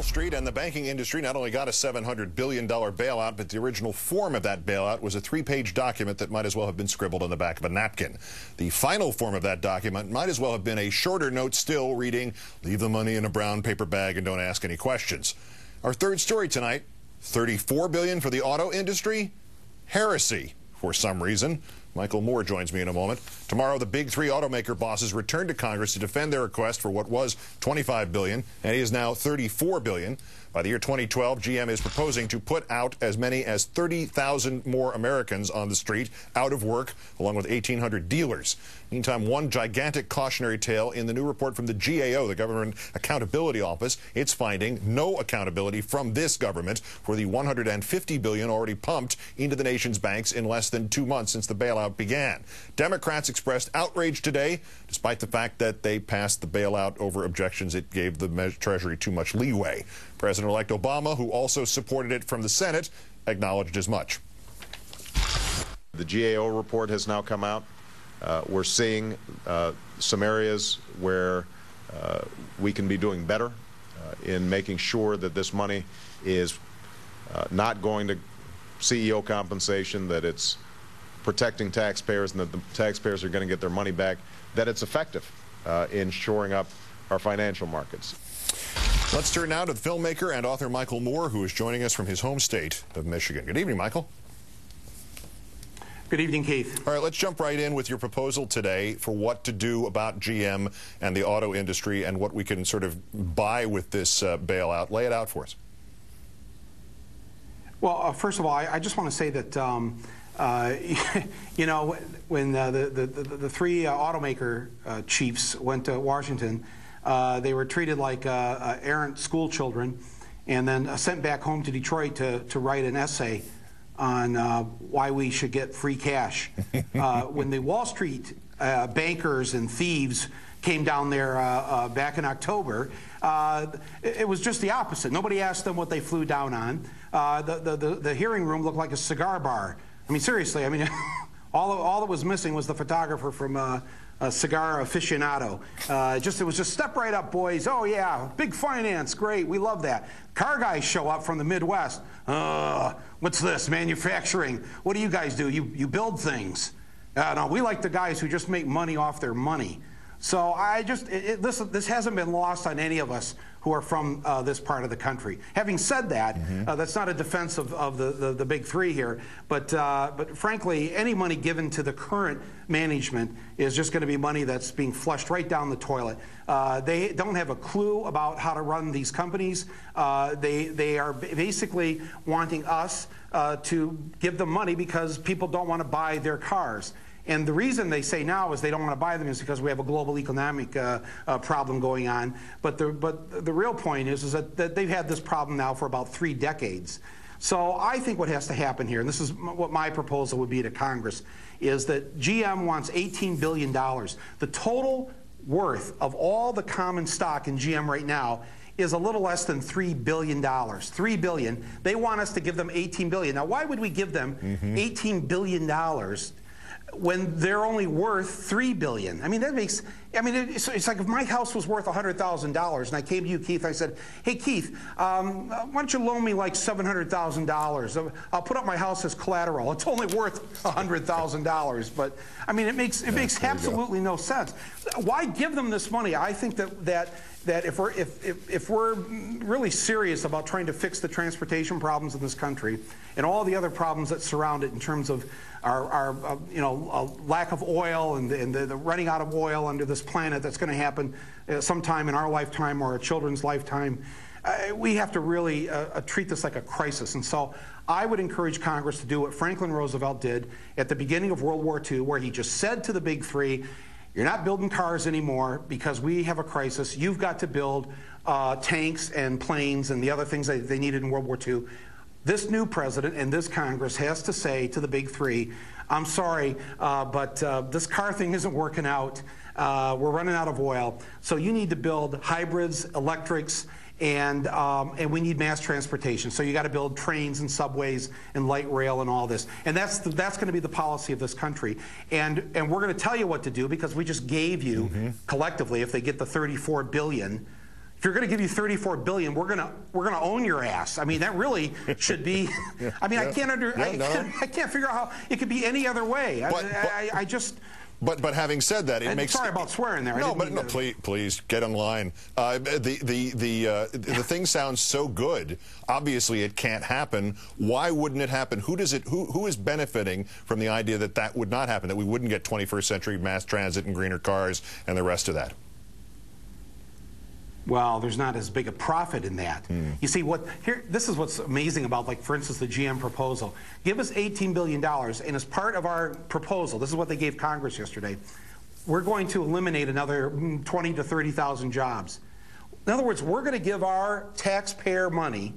Street and the banking industry not only got a $700 billion bailout, but the original form of that bailout was a 3-page document that might as well have been scribbled on the back of a napkin. The final form of that document might as well have been a shorter note still reading, "Leave the money in a brown paper bag and don't ask any questions." Our third story tonight, $34 billion for the auto industry? Heresy, for some reason. Michael Moore joins me in a moment. Tomorrow, the big three automaker bosses return to Congress to defend their request for what was $25 billion, and is now $34 billion. By the year 2012, GM is proposing to put out as many as 30,000 more Americans on the street, out of work, along with 1,800 dealers. Meantime, one gigantic cautionary tale in the new report from the GAO, the Government Accountability Office. It's finding no accountability from this government for the $150 billion already pumped into the nation's banks in less than 2 months since the bailout began. Democrats expressed outrage today, despite the fact that they passed the bailout over objections it gave the Treasury too much leeway. President-elect Obama, who also supported it from the Senate, acknowledged as much. The GAO report has now come out. We're seeing some areas where we can be doing better in making sure that this money is not going to CEO compensation, that it's protecting taxpayers, and that the taxpayers are going to get their money back, that it's effective in shoring up our financial markets. Let's turn now to the filmmaker and author Michael Moore, who is joining us from his home state of Michigan. Good evening, Michael. Good evening, Keith. All right, let's jump right in with your proposal today for what to do about GM and the auto industry and what we can sort of buy with this bailout. Lay it out for us. Well, first of all, I just want to say that, you know, when the three automaker chiefs went to Washington, they were treated like errant school children and then sent back home to Detroit to write an essay on why we should get free cash. When the Wall Street bankers and thieves came down there back in October, it was just the opposite. Nobody asked them what they flew down on. The hearing room looked like a cigar bar. I mean, seriously, I mean, all that was missing was the photographer from a cigar aficionado. It was just step right up, boys. Oh yeah, big finance, great, we love that. Car guys show up from the Midwest. What's this, manufacturing? What do you guys do? You build things. No, we like the guys who just make money off their money. So this hasn't been lost on any of us who are from this part of the country. Having said that, that's not a defense of the big three here, but frankly, any money given to the current management is just going to be money that's being flushed right down the toilet. They don't have a clue about how to run these companies. They are basically wanting us to give them money because people don't want to buy their cars. And the reason they say now is they don't want to buy them is because we have a global economic problem going on. But the real point is that they've had this problem now for about 3 decades. So I think what has to happen here, and this is what my proposal would be to Congress, is that GM wants $18 billion. The total worth of all the common stock in GM right now is a little less than $3 billion. $3 billion. They want us to give them $18 billion. Now, why would we give them $18 billion when they're only worth $3 billion? I mean, that makes, I mean, it's like if my house was worth $100,000 and I came to you, Keith, I said, hey, Keith, why don't you loan me like $700,000? I'll put up my house as collateral. It's only worth $100,000. But, I mean, it makes absolutely no sense. Why give them this money? I think that if we're really serious about trying to fix the transportation problems in this country and all the other problems that surround it in terms of our you know, lack of oil and the running out of oil under this planet that's going to happen sometime in our lifetime or our children's lifetime, we have to really treat this like a crisis. And so I would encourage Congress to do what Franklin Roosevelt did at the beginning of World War II, where he just said to the big three, you're not building cars anymore because we have a crisis. You've got to build tanks and planes and the other things that they needed in World War II. This new president and this Congress has to say to the big three, I'm sorry, but this car thing isn't working out. We're running out of oil. So you need to build hybrids, electrics, and we need mass transportation. So you got to build trains and subways and light rail and all this. And that's going to be the policy of this country. And we're going to tell you what to do because we just gave you collectively, if they get the $34 billion, if you're going to give you $34 billion, we're gonna own your ass. I mean, that really should be. I mean, I can't figure out how it could be any other way. I just. But having said that, it makes. Sorry about swearing there. No, please get in line. The thing sounds so good. Obviously, it can't happen. Why wouldn't it happen? Who is benefiting from the idea that that would not happen? That we wouldn't get 21st century mass transit and greener cars and the rest of that? Well, there's not as big a profit in that. You see, this is what's amazing about, like, for instance, the GM proposal. Give us $18 billion, and as part of our proposal, this is what they gave Congress yesterday, we're going to eliminate another 20 to 30,000 jobs. In other words, we're going to give our taxpayer money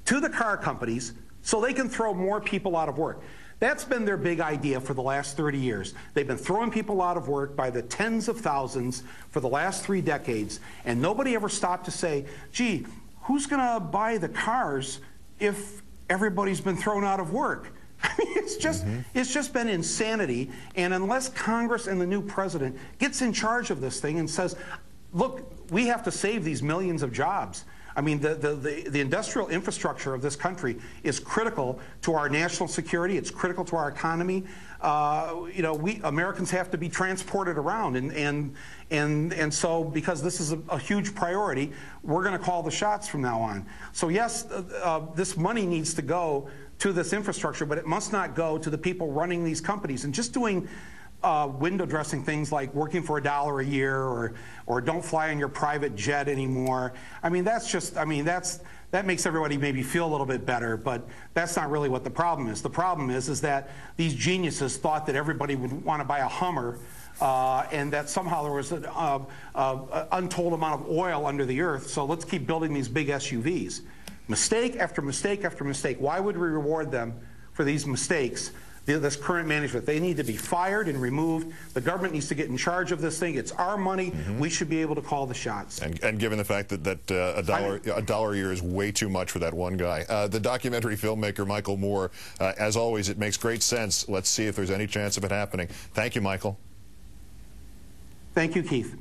to the car companies so they can throw more people out of work. That's been their big idea for the last 30 years. They've been throwing people out of work by the tens of thousands for the last 3 decades, and nobody ever stopped to say, gee, who's going to buy the cars if everybody's been thrown out of work? I mean, it's just been insanity, and unless Congress and the new president gets in charge of this thing and says, look, we have to save these millions of jobs. I mean, the industrial infrastructure of this country is critical to our national security. It's critical to our economy. You know, we Americans have to be transported around, and so because this is a huge priority, we're going to call the shots from now on. So yes, this money needs to go to this infrastructure, but it must not go to the people running these companies and just doing window dressing things like working for $1 a year or don't fly on your private jet anymore. I mean, that makes everybody maybe feel a little bit better, but that's not really what the problem is. The problem is that these geniuses thought that everybody would want to buy a Hummer and that somehow there was an untold amount of oil under the earth, so let's keep building these big SUVs. Mistake after mistake after mistake. Why would we reward them for these mistakes? This current management, they need to be fired and removed. The government needs to get in charge of this thing. It's our money. We should be able to call the shots. And given the fact that a dollar a year is way too much for that one guy. The documentary filmmaker Michael Moore, as always, it makes great sense. Let's see if there's any chance of it happening. Thank you, Michael. Thank you, Keith.